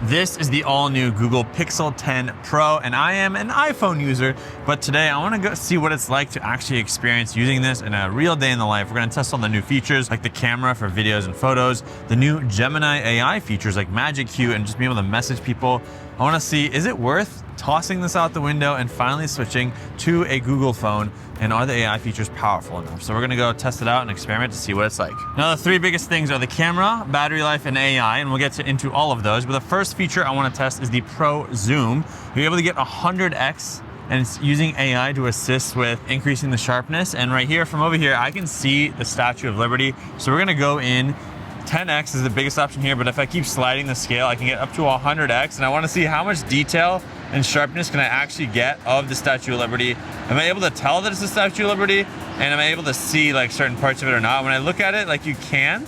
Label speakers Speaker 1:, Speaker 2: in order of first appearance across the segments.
Speaker 1: This is the all-new Google Pixel 10 Pro, and I am an iPhone user, but today I want to go see what it's like to actually experience using this in a real day in the life. We're going to test all the new features, like the camera for videos and photos, the new Gemini AI features like Magic Queue, and just being able to message people. I want to see, is it worth tossing this out the window and finally switching to a Google phone? And are the AI features powerful enough? So we're gonna go test it out and experiment to see what it's like. Now the three biggest things are the camera, battery life, and AI, and we'll get into all of those. But the first feature I wanna test is the Pro Zoom. You're able to get 100x, and it's using AI to assist with increasing the sharpness. And right here, from over here, I can see the Statue of Liberty. So we're gonna go in. 10x is the biggest option here, but if I keep sliding the scale, I can get up to 100x, and I want to see how much detail and sharpness can I actually get of the Statue of Liberty. Am I able to tell that it's the Statue of Liberty? And am I able to see like certain parts of it or not? When I look at it, like you can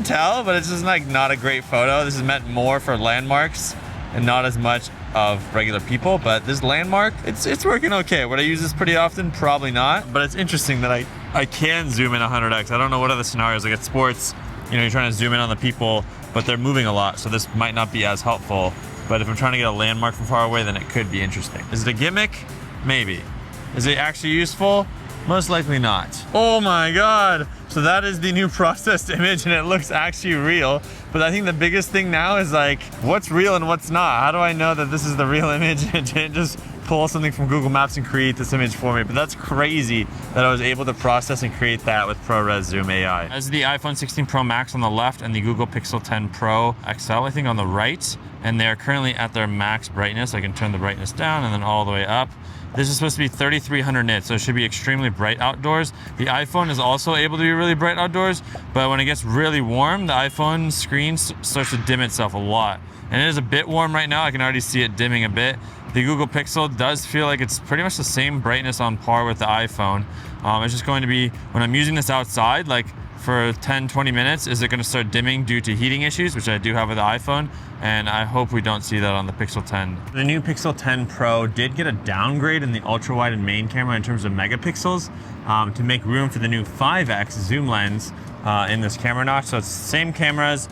Speaker 1: tell, but it's just like not a great photo. This is meant more for landmarks and not as much of regular people, but this landmark, it's working okay. Would I use this pretty often? Probably not, but it's interesting that I can zoom in 100x. I don't know what other scenarios, like at sports, you know, you're trying to zoom in on the people, but they're moving a lot, so this might not be as helpful. But if I'm trying to get a landmark from far away, then it could be interesting. Is it a gimmick? Maybe. Is it actually useful? Most likely not. Oh my God. So that is the new processed image, and it looks actually real. But I think the biggest thing now is like, what's real and what's not? How do I know that this is the real image and it didn't just pull something from Google Maps and create this image for me? But that's crazy that I was able to process and create that with ProRes Zoom AI. As the iPhone 16 Pro Max on the left and the Google Pixel 10 Pro XL, I think, on the right. And they're currently at their max brightness. I can turn the brightness down and then all the way up. This is supposed to be 3300 nits, so it should be extremely bright outdoors. The iPhone is also able to be really bright outdoors, but when it gets really warm, the iPhone screen starts to dim itself a lot. And it is a bit warm right now. I can already see it dimming a bit. The Google Pixel does feel like it's pretty much the same brightness on par with the iPhone. It's just going to be, when I'm using this outside, like for 10-20 minutes, is it going to start dimming due to heating issues, which I do have with the iPhone, and I hope we don't see that on the Pixel 10. The new Pixel 10 Pro did get a downgrade in the ultra-wide and main camera in terms of megapixels to make room for the new 5x zoom lens in this camera notch. So it's the same cameras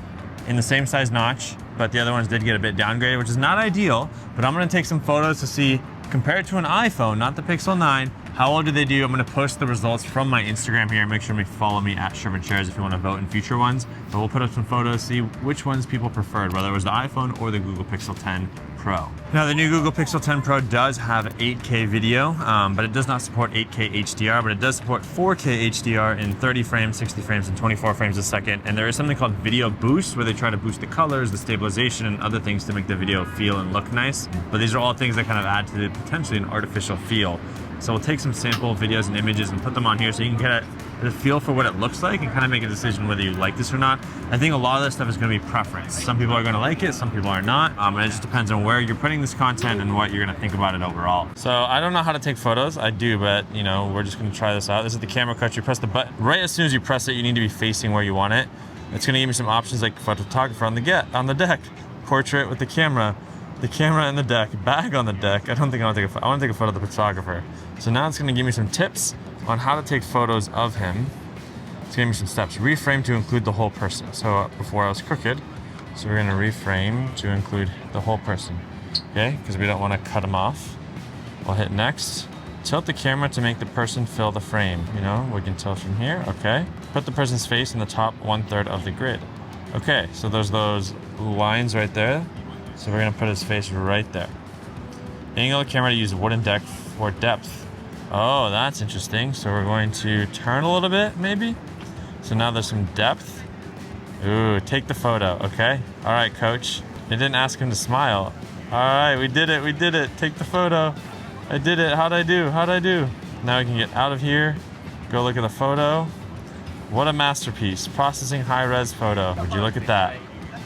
Speaker 1: in the same size notch, but the other ones did get a bit downgraded, which is not ideal. But I'm gonna take some photos to see, compared to an iPhone, not the Pixel 9, how well do they do? I'm gonna post the results from my Instagram here. Make sure you follow me at Shervin Shares if you wanna vote in future ones. But we'll put up some photos, see which ones people preferred, whether it was the iPhone or the Google Pixel 10 Pro. Now the new Google Pixel 10 Pro does have 8K video, but it does not support 8K HDR, but it does support 4K HDR in 30 frames, 60 frames, and 24 frames a second. And there is something called Video Boost, where they try to boost the colors, the stabilization, and other things to make the video feel and look nice. But these are all things that kind of add to the potentially an artificial feel. So we'll take some sample videos and images and put them on here so you can get a feel for what it looks like and kind of make a decision whether you like this or not. I think a lot of this stuff is going to be preference. Some people are going to like it, some people are not. And it just depends on where you're putting this content and what you're going to think about it overall. So I don't know how to take photos. I do, but you know, we're just going to try this out. This is the camera cut. You press the button. Right as soon as you press it, you need to be facing where you want it. It's going to give me some options like photographer on the deck, portrait with the camera in the deck, bag on the deck. I don't think I want to take a photo. I want to take a photo of the photographer. So now it's going to give me some tips on how to take photos of him. It's going to give me some steps. Reframe to include the whole person. So before I was crooked, so we're going to reframe to include the whole person. Okay, because we don't want to cut him off. We'll hit next. Tilt the camera to make the person fill the frame. You know, we can tilt from here. Okay. Put the person's face in the top 1/3 of the grid. Okay, so there's those lines right there. So we're going to put his face right there. Angle the camera to use wooden deck for depth. Oh, that's interesting. So we're going to turn a little bit, maybe. So now there's some depth. Ooh, take the photo, okay? All right, coach. They didn't ask him to smile. All right, we did it. Take the photo. I did it. How'd I do? Now we can get out of here. Go look at the photo. What a masterpiece. Processing high-res photo. Would you look at that?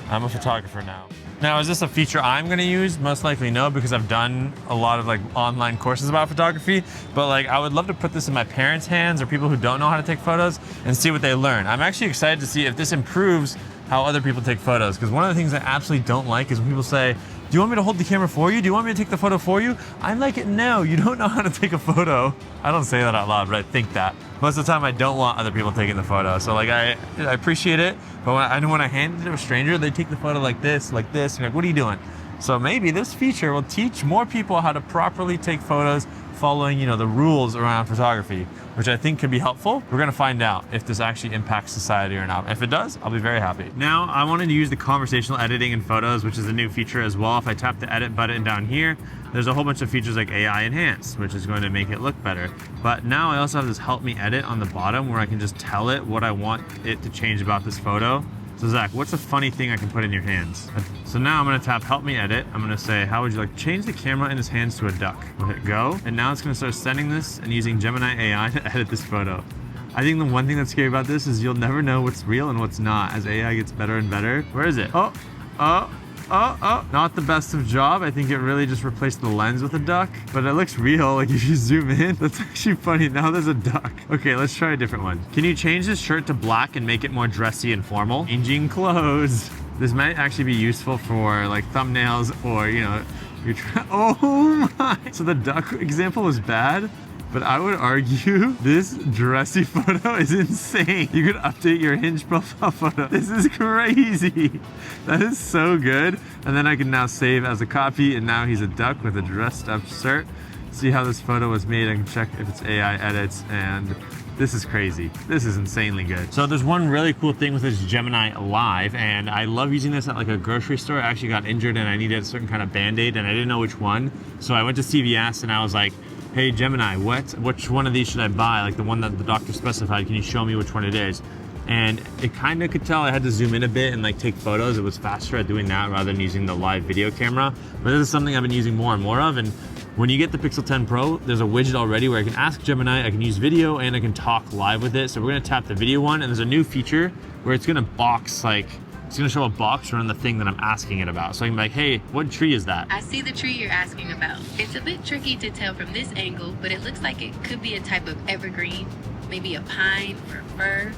Speaker 1: I'm a photographer now. Now, is this a feature I'm going to use? Most likely no, because I've done a lot of like online courses about photography, but like I would love to put this in my parents' hands or people who don't know how to take photos and see what they learn. I'm actually excited to see if this improves how other people take photos. Because one of the things I absolutely don't like is when people say, do you want me to hold the camera for you? Do you want me to take the photo for you? I'm like, no, you don't know how to take a photo. I don't say that out loud, but I think that. Most of the time I don't want other people taking the photo. So like I appreciate it, but when I hand it to a stranger, they take the photo like this, and you're like, what are you doing? So maybe this feature will teach more people how to properly take photos following, the rules around photography, which I think could be helpful. We're gonna find out if this actually impacts society or not. If it does, I'll be very happy. Now, I wanted to use the conversational editing in photos, which is a new feature as well. If I tap the edit button down here, there's a whole bunch of features like AI enhanced, which is going to make it look better. But now I also have this help me edit on the bottom where I can just tell it what I want it to change about this photo. So Zach, what's a funny thing I can put in your hands? So now I'm gonna tap help me edit. I'm gonna say, how would you like to change the camera in his hands to a duck? We'll hit go. And now it's gonna start sending this and using Gemini AI to edit this photo. I think the one thing that's scary about this is you'll never know what's real and what's not as AI gets better and better. Where is it? Oh, not the best of job. I think it really just replaced the lens with a duck, but it looks real. Like if you zoom in, that's actually funny. Now there's a duck. Okay, let's try a different one. Can you change this shirt to black and make it more dressy and formal? Changing clothes. This might actually be useful for like thumbnails or, oh my. So the duck example was bad, but I would argue this dressy photo is insane. You could update your Hinge profile photo. This is crazy. That is so good. And then I can now save as a copy, and now he's a duck with a dressed up shirt. See how this photo was made. I can check if it's AI edits, and this is crazy. This is insanely good. So there's one really cool thing with this Gemini Live, and I love using this at like a grocery store. I actually got injured and I needed a certain kind of Band-Aid and I didn't know which one. So I went to CVS and I was like, hey Gemini, which one of these should I buy? Like the one that the doctor specified, can you show me which one it is? And it kind of could tell I had to zoom in a bit and like take photos. It was faster at doing that rather than using the live video camera. But this is something I've been using more and more of. And when you get the Pixel 10 Pro, there's a widget already where I can ask Gemini, I can use video, and I can talk live with it. So we're gonna tap the video one, and there's a new feature where it's gonna box, it's gonna show a box around the thing that I'm asking it about. So I can be like, hey, what tree is that?
Speaker 2: I see the tree you're asking about. It's a bit tricky to tell from this angle, but it looks like it could be a type of evergreen, maybe a pine or fir.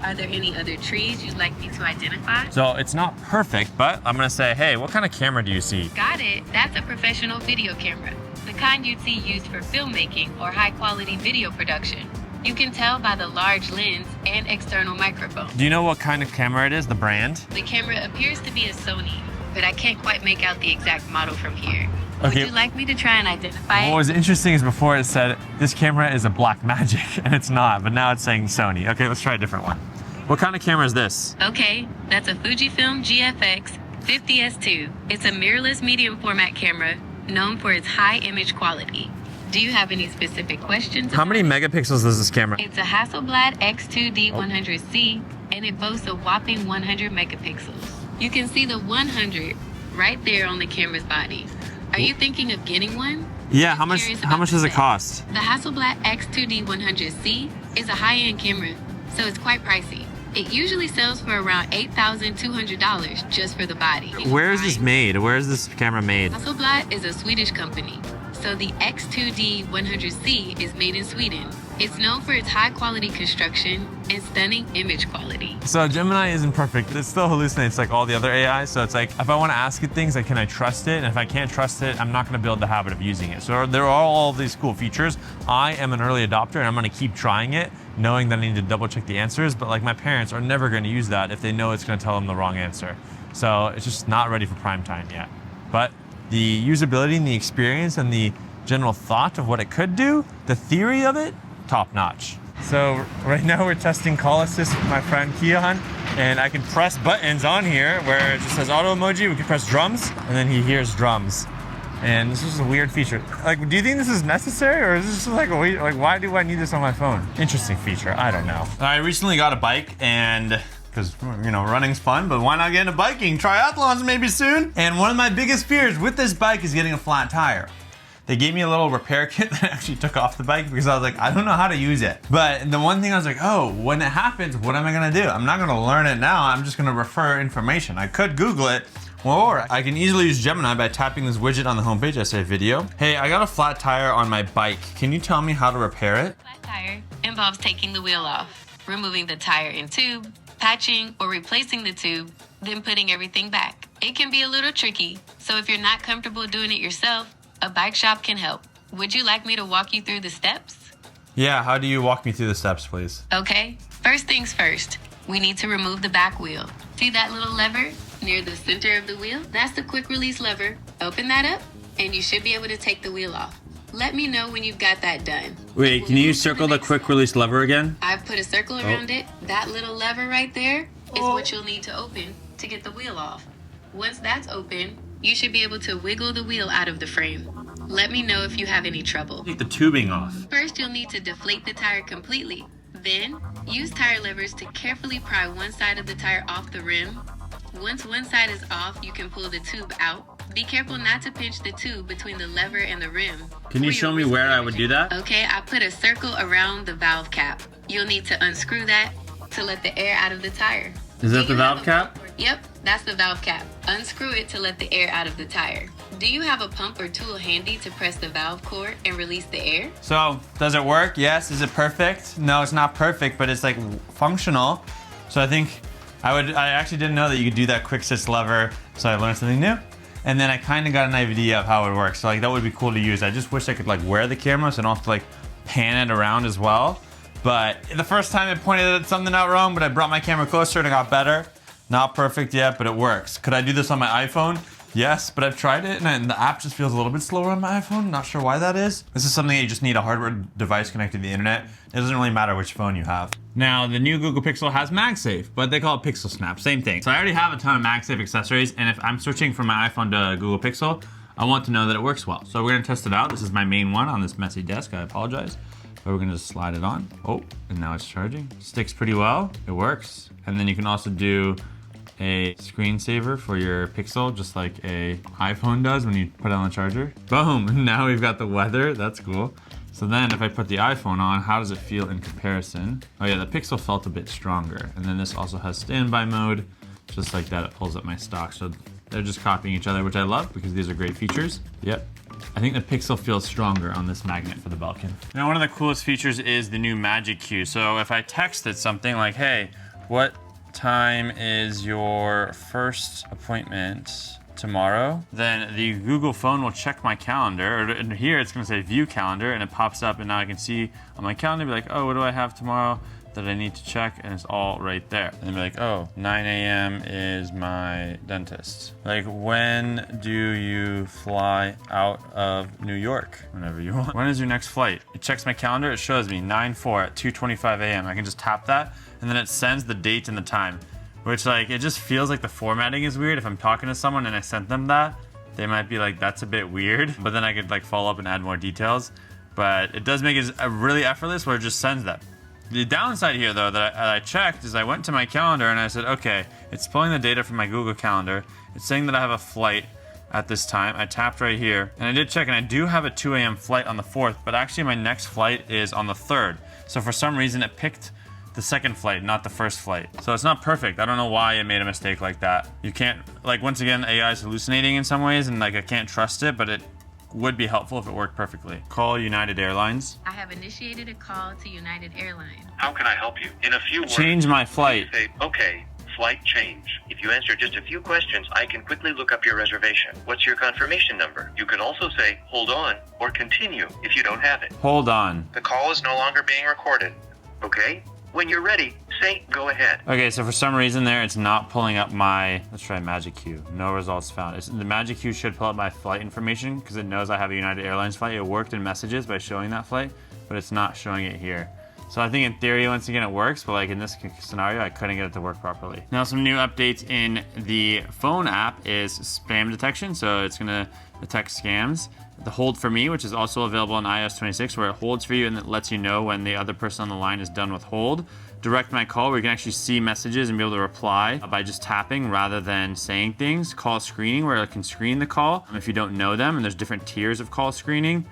Speaker 2: Are there any other trees you'd like me to identify?
Speaker 1: So it's not perfect, but I'm gonna say, hey, what kind of camera do you see?
Speaker 2: Got it. That's a professional video camera. The kind you'd see used for filmmaking or high quality video production. You can tell by the large lens and external microphone.
Speaker 1: Do you know what kind of camera it is, the brand?
Speaker 2: The camera appears to be a Sony, but I can't quite make out the exact model from here.
Speaker 1: Okay.
Speaker 2: Would you like me to try and identify it?
Speaker 1: What was interesting is before it said, this camera is a Blackmagic, and it's not, but now it's saying Sony. Okay, let's try a different one. What kind of camera is this?
Speaker 2: Okay, that's a Fujifilm GFX 50S2. It's a mirrorless medium format camera known for its high image quality. Do you have any specific questions?
Speaker 1: How many megapixels is this camera?
Speaker 2: It's a Hasselblad X2D 100C, and it boasts a whopping 100 megapixels. You can see the 100 right there on the camera's body. Are you thinking of getting one?
Speaker 1: Yeah, how much does it cost?
Speaker 2: The Hasselblad X2D 100C is a high-end camera, so it's quite pricey. It usually sells for around $8,200 just for the body.
Speaker 1: Where is this made? Where is this camera made?
Speaker 2: Hasselblad is a Swedish company, so the X2D 100C is made in Sweden. It's known for its high quality construction and stunning image quality.
Speaker 1: So Gemini isn't perfect. It still hallucinates like all the other AIs. So it's like, if I want to ask it things, like, can I trust it? And if I can't trust it, I'm not going to build the habit of using it. So there are all these cool features. I am an early adopter and I'm going to keep trying it, knowing that I need to double check the answers. But like my parents are never going to use that if they know it's going to tell them the wrong answer. So it's just not ready for prime time yet. But the usability and the experience and the general thought of what it could do, the theory of it, top notch. So right now we're testing call assist with my friend Kian, and I can press buttons on here where it just says auto emoji. We can press drums and then he hears drums. And this is a weird feature. Like, do you think this is necessary, or is this just like why do I need this on my phone? Interesting feature, I don't know. I recently got a bike, and because, you know, running's fun, but why not get into biking? Triathlons maybe soon. And one of my biggest fears with this bike is getting a flat tire. They gave me a little repair kit that I actually took off the bike because I was like, I don't know how to use it. But the one thing I was like, oh, when it happens, what am I gonna do? I'm not gonna learn it now, I'm just gonna refer information. I could Google it, or I can easily use Gemini by tapping this widget on the homepage. I say video. Hey, I got a flat tire on my bike. Can you tell me how to repair it?
Speaker 2: Flat tire involves taking the wheel off, removing the tire and tube, patching or replacing the tube, then putting everything back. It can be a little tricky, so if you're not comfortable doing it yourself, a bike shop can help. Would you like me to walk you through the steps?
Speaker 1: Yeah, how do you walk me through the steps, please?
Speaker 2: Okay, first things first, we need to remove the back wheel. See that little lever near the center of the wheel? That's the quick release lever. Open that up, and you should be able to take the wheel off. Let me know when you've got that done.
Speaker 1: Wait, can you circle the quick release lever again?
Speaker 2: I've put a circle around it. That little lever right there is what you'll need to open to get the wheel off. Once that's open, you should be able to wiggle the wheel out of the frame. Let me know if you have any trouble.
Speaker 1: Take the tubing off.
Speaker 2: First, you'll need to deflate the tire completely. Then, use tire levers to carefully pry one side of the tire off the rim. Once one side is off, you can pull the tube out. Be careful not to pinch the tube between the lever and the rim.
Speaker 1: Can you show me where I would do that?
Speaker 2: Okay, I put a circle around the valve cap. You'll need to unscrew that to let the air out of the tire.
Speaker 1: Is that the valve cap?
Speaker 2: Yep, that's the valve cap. Unscrew it to let the air out of the tire. Do you have a pump or tool handy to press the valve cord and release the air?
Speaker 1: So, does it work? Yes. Is it perfect? No, it's not perfect, but it's like functional. So I think I actually didn't know that you could do that quick assist lever, so I learned something new. And then I kind of got an idea of how it works. So like that would be cool to use. I just wish I could like wear the camera so I don't have to like pan it around as well. But the first time it pointed at something out wrong, but I brought my camera closer and it got better. Not perfect yet, but it works. Could I do this on my iPhone? Yes, but I've tried it and the app just feels a little bit slower on my iPhone. Not sure why that is. This is something you just need a hardware device connected to the internet. It doesn't really matter which phone you have. Now, the new Google Pixel has MagSafe, but they call it Pixel Snap, same thing. So I already have a ton of MagSafe accessories, and if I'm switching from my iPhone to Google Pixel, I want to know that it works well. So we're gonna test it out. This is my main one on this messy desk, I apologize. But we're gonna just slide it on. Oh, and now it's charging. Sticks pretty well, it works. And then you can also do a screensaver for your Pixel, just like a iPhone does when you put it on the charger. Boom, now we've got the weather, that's cool. So then if I put the iPhone on, how does it feel in comparison? Oh yeah, the Pixel felt a bit stronger. And then this also has standby mode, just like that, it pulls up my stock. So they're just copying each other, which I love because these are great features. Yep. I think the Pixel feels stronger on this magnet for the Belkin. Now one of the coolest features is the new Magic Queue. So if I texted something like, hey, what time is your first appointment tomorrow? Then the Google phone will check my calendar, or here it's gonna say view calendar, and it pops up, and now I can see on my calendar, be like, oh, what do I have tomorrow that I need to check? And it's all right there. And then be like, oh, 9 a.m. is my dentist. Like, when do you fly out of New York? Whenever you want. When is your next flight? It checks my calendar, it shows me 9/4 at 2:25 a.m. I can just tap that, and then it sends the date and the time. Which, like, it just feels like the formatting is weird. If I'm talking to someone and I sent them that, they might be like, that's a bit weird. But then I could like follow up and add more details. But it does make it really effortless where it just sends that. The downside here, though, that I checked is I went to my calendar and I said, okay, it's pulling the data from my Google Calendar. It's saying that I have a flight at this time. I tapped right here and I did check, and I do have a 2 a.m. flight on the 4th, but actually my next flight is on the 3rd. So for some reason it picked the second flight, not the first flight. So it's not perfect. I don't know why it made a mistake like that. You can't, like, once again, AI is hallucinating in some ways, and like I can't trust it, but it would be helpful if it worked perfectly. Call United Airlines.
Speaker 2: I have initiated a call to United Airlines.
Speaker 3: How can I help you? In a few words,
Speaker 1: Change my flight.
Speaker 3: say, okay, flight change. If you answer just a few questions, I can quickly look up your reservation. What's your confirmation number? You can also say, hold on, or continue if you don't have it.
Speaker 1: Hold on.
Speaker 3: The call is no longer being recorded. Okay? When you're ready, say, go ahead.
Speaker 1: Okay, so for some reason there, it's not pulling up my, let's try Magic Queue. No results found. The Magic Queue should pull up my flight information because it knows I have a United Airlines flight. It worked in messages by showing that flight, but it's not showing it here. So I think in theory, once again, it works, but like in this scenario, I couldn't get it to work properly. Now, some new updates in the phone app is spam detection. So it's gonna detect scams. The hold for me, which is also available on iOS 26, where it holds for you and it lets you know when the other person on the line is done with hold. Direct my call, where you can actually see messages and be able to reply by just tapping rather than saying things. Call screening, where it can screen the call if you don't know them, and there's different tiers of call screening.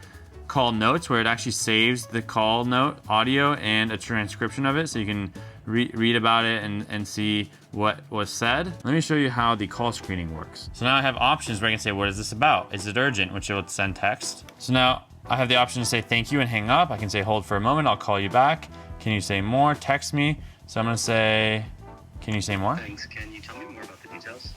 Speaker 1: Call notes, where it actually saves the call note audio and a transcription of it, so you can read about it and see what was said. Let me show you how the call screening works. So now I have options where I can say, what is this about? Is it urgent? Which it will send text. So now I have the option to say thank you and hang up. I can say hold for a moment, I'll call you back. Can you say more? Text me. So I'm gonna say, Can you say more?
Speaker 3: Thanks. Can you tell me more about the details?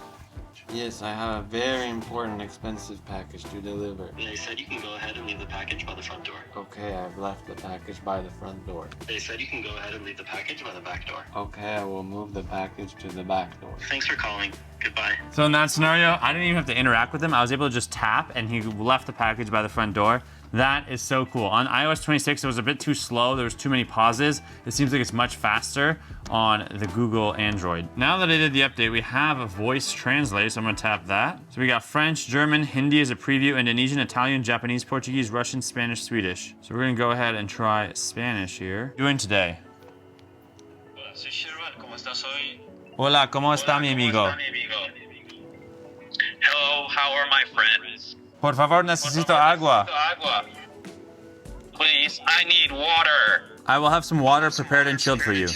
Speaker 4: Yes, I have a very important, expensive package to deliver.
Speaker 3: They said you can go ahead and leave the package by the front door.
Speaker 4: Okay, I've left the package by the front door.
Speaker 3: They said you can go ahead and leave the package by the back door.
Speaker 4: Okay, I will move the package to the back door.
Speaker 3: Thanks for calling. Goodbye.
Speaker 1: So in that scenario, I didn't even have to interact with him. I was able to just tap and he left the package by the front door. That is so cool. On iOS 26, it was a bit too slow. There was too many pauses. It seems like it's much faster on the Google Android. Now that I did the update, we have a voice translator, so I'm gonna tap that. So we got French, German, Hindi as a preview, Indonesian, Italian, Japanese, Portuguese, Russian, Spanish, Swedish. So we're gonna go ahead and try Spanish here. Doing today.
Speaker 5: Hola, soy Shervin. ¿Cómo estás hoy?
Speaker 1: Hola, ¿cómo está mi amigo?
Speaker 5: Hello, how are my friends?
Speaker 1: Por favor, necesito agua.
Speaker 5: Please, I need water.
Speaker 1: I will have some water prepared and chilled for you.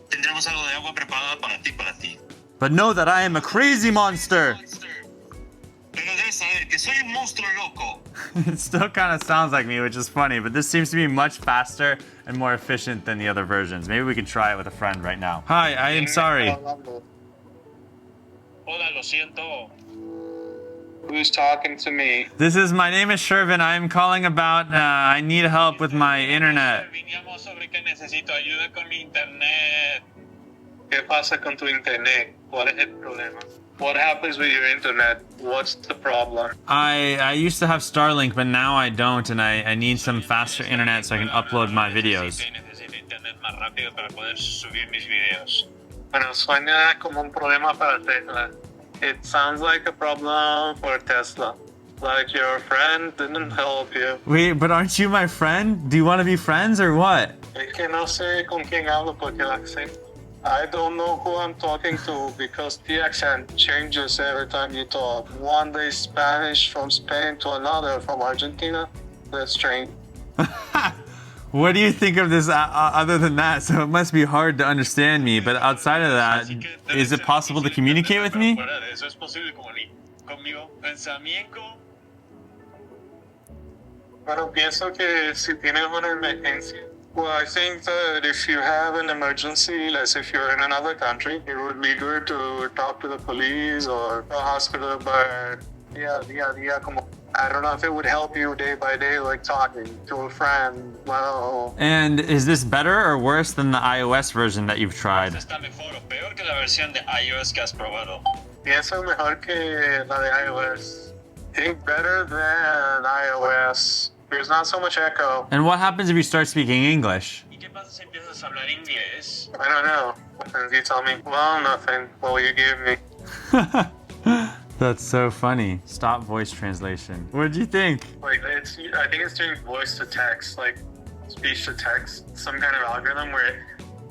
Speaker 5: Tendremos algo de agua preparada para ti.
Speaker 1: But know that I am a crazy monster.
Speaker 5: Pero debes saber que soy un monstruo loco.
Speaker 1: It still kind of sounds like me, which is funny, but this seems to be much faster and more efficient than the other versions. Maybe we can try it with a friend right now. Hi, I am sorry.
Speaker 5: Hola, lo siento.
Speaker 6: Who's talking to me?
Speaker 1: My name is Shervin. I am calling about, I need help with my internet.
Speaker 5: Viniamos sobre que necesito ayuda con mi internet.
Speaker 6: ¿Qué pasa con tu internet? ¿Cuál es el problema? What happens with your internet? What's the problem?
Speaker 1: I used to have Starlink, but now I don't, and I need some faster internet so I can upload my videos.
Speaker 5: Necesito internet más rápido para poder subir mis videos.
Speaker 6: Bueno, suena como un problema para Tesla. It sounds like a problem for Tesla. Like your friend didn't help you.
Speaker 1: Wait, but aren't you my friend? Do you want to be friends or what?
Speaker 6: Es que no sé con quién hablo porque el accent. I don't know who I'm talking to because the accent changes every time you talk. One day Spanish from Spain to another from Argentina. That's strange.
Speaker 1: What do you think of this other than that? So it must be hard to understand me, but outside of that, is it possible to communicate with me?
Speaker 5: Eso es posible conmigo. Pensamiento.
Speaker 6: Bueno, pienso que si tienes una emergencia. Well, I think that if you have an emergency, like if you're in another country, it would be good to talk to the police or the hospital, but yeah, como, I don't know if it would help you day by day, like talking to a friend. Well,
Speaker 1: And is this better or worse than the iOS version that you've tried?
Speaker 5: Está mejor o peor que la versión de iOS que has probado.
Speaker 6: pienso mejor que la de iOS. I think better than iOS. There's not so much echo.
Speaker 1: And what happens if you start speaking English?
Speaker 5: ¿Y qué pasa si empiezas a hablar inglés?
Speaker 6: I don't know. And you tell me, well, nothing. Well, you gave me.
Speaker 1: That's so funny. Stop voice translation. What did you think?
Speaker 6: Like, I think it's doing voice to text, like speech to text, some kind of algorithm where it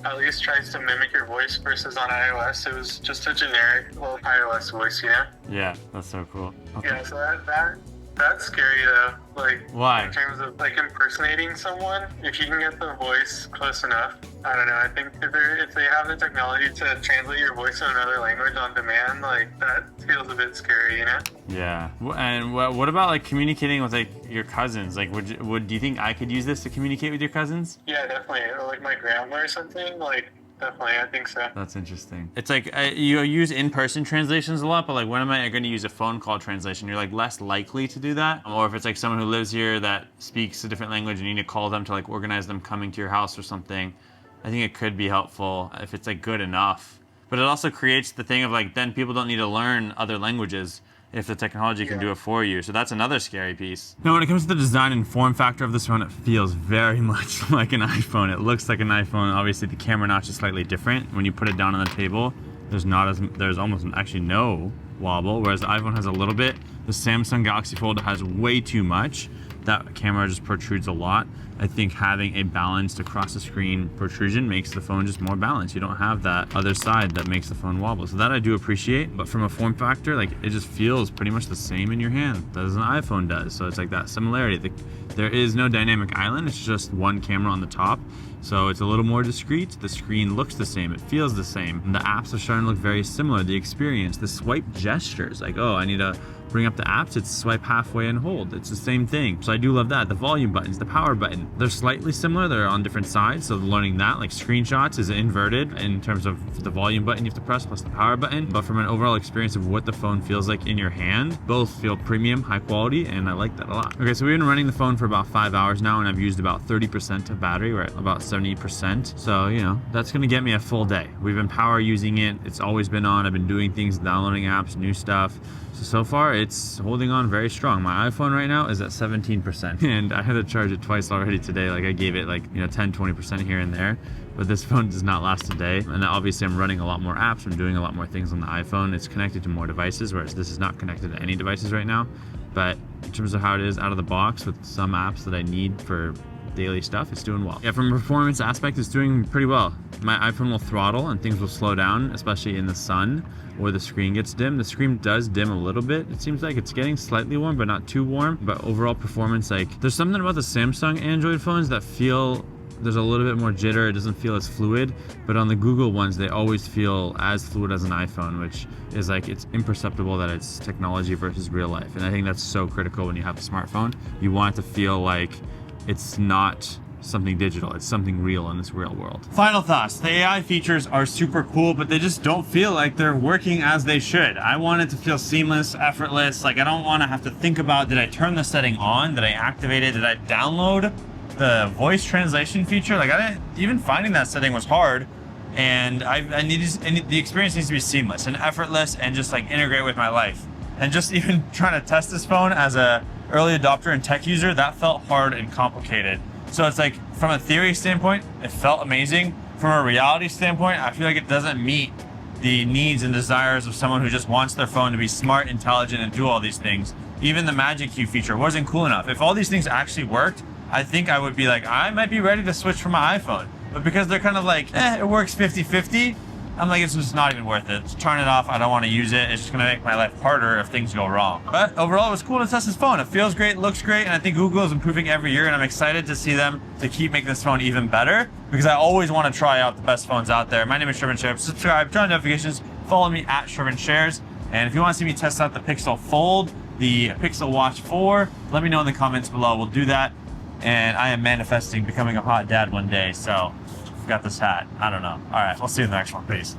Speaker 6: at least tries to mimic your voice versus on iOS. It was just a generic, well, iOS voice, you know?
Speaker 1: Yeah, that's so cool. Okay.
Speaker 6: Yeah, so that's scary though. Like,
Speaker 1: Why?
Speaker 6: in terms of like impersonating someone, if you can get the voice close enough, I don't know. I think if they have the technology to translate your voice to another language on demand, like that feels a bit scary, you know?
Speaker 1: Yeah. And what about like communicating with like your cousins? Like, do you think I could use this to communicate with your cousins?
Speaker 6: Yeah, definitely. Or like my grandma or something. Like, definitely, I think so.
Speaker 1: That's interesting. It's like you use in-person translations a lot, but like when am I going to use a phone call translation? You're like less likely to do that. Or if it's like someone who lives here that speaks a different language and you need to call them to like organize them coming to your house or something, I think it could be helpful if it's like good enough. But it also creates the thing of like then people don't need to learn other languages if the technology can do it for you. So that's another scary piece. Now, when it comes to the design and form factor of this phone, it feels very much like an iPhone. It looks like an iPhone. Obviously, the camera notch is slightly different. When you put it down on the table, there's almost actually no wobble, whereas the iPhone has a little bit. The Samsung Galaxy Fold has way too much. That camera just protrudes a lot. I think having a balanced across the screen protrusion makes the phone just more balanced. You don't have that other side that makes the phone wobble. So that I do appreciate, but from a form factor, like it just feels pretty much the same in your hand as an iPhone does. So it's like that similarity. There is no dynamic island, it's just one camera on the top. So it's a little more discreet. The screen looks the same. It feels the same. And the apps are starting to look very similar. The experience, the swipe gestures, like, oh, I need to bring up the apps, it's swipe halfway and hold. It's the same thing. So I do love that. The volume buttons, the power button, they're slightly similar. They're on different sides. So learning that, like screenshots is inverted in terms of the volume button you have to press plus the power button. But from an overall experience of what the phone feels like in your hand, both feel premium, high quality, and I like that a lot. Okay, so we've been running the phone for about 5 hours now, and I've used about 30% of battery. We're at about 70%. So, you know, that's gonna get me a full day. We've been power using it. It's always been on. I've been doing things, downloading apps, new stuff. So far it's holding on very strong. My iPhone right now is at 17%, and I had to charge it twice already today. Like I gave it like, you know, 10-20% here and there, but this phone does not last a day. And obviously I'm running a lot more apps. I'm doing a lot more things on the iPhone. It's connected to more devices, whereas this is not connected to any devices right now. But in terms of how it is out of the box with some apps that I need for daily stuff, it's doing well. Yeah, from a performance aspect, it's doing pretty well. My iPhone will throttle and things will slow down, especially in the sun or the screen gets dim. The screen does dim a little bit. It seems like it's getting slightly warm, but not too warm. But overall performance, like there's something about the Samsung Android phones that feel, there's a little bit more jitter. It doesn't feel as fluid, but on the Google ones, they always feel as fluid as an iPhone, which is like, it's imperceptible that it's technology versus real life. And I think that's so critical when you have a smartphone. You want it to feel like it's not something digital, it's something real in this real world. Final thoughts. The AI features are super cool, but they just don't feel like they're working as they should. I want it to feel seamless, effortless. Like I don't want to have to think about, did I turn the setting on? Did I activate it? Did I download the voice translation feature? Like even finding that setting was hard, and the experience needs to be seamless and effortless and just like integrate with my life. And just even trying to test this phone as a early adopter and tech user, that felt hard and complicated. So it's like, from a theory standpoint, it felt amazing. From a reality standpoint, I feel like it doesn't meet the needs and desires of someone who just wants their phone to be smart, intelligent, and do all these things. Even the Magic Key feature wasn't cool enough. If all these things actually worked, I think I would be like, I might be ready to switch from my iPhone. But because they're kind of like, it works 50-50, I'm like, it's just not even worth it. Just turn it off. I don't want to use it. It's just going to make my life harder if things go wrong. But overall, it was cool to test this phone. It feels great, looks great, and I think Google is improving every year, and I'm excited to see them to keep making this phone even better, because I always want to try out the best phones out there. My name is Shervin Shares. Subscribe, turn on notifications, follow me at Shervin Shares. And if you want to see me test out the Pixel Fold, the Pixel Watch 4, let me know in the comments below. We'll do that. And I am manifesting becoming a hot dad one day, so I've got this hat. I don't know. All right, we'll see you in the next one. Peace.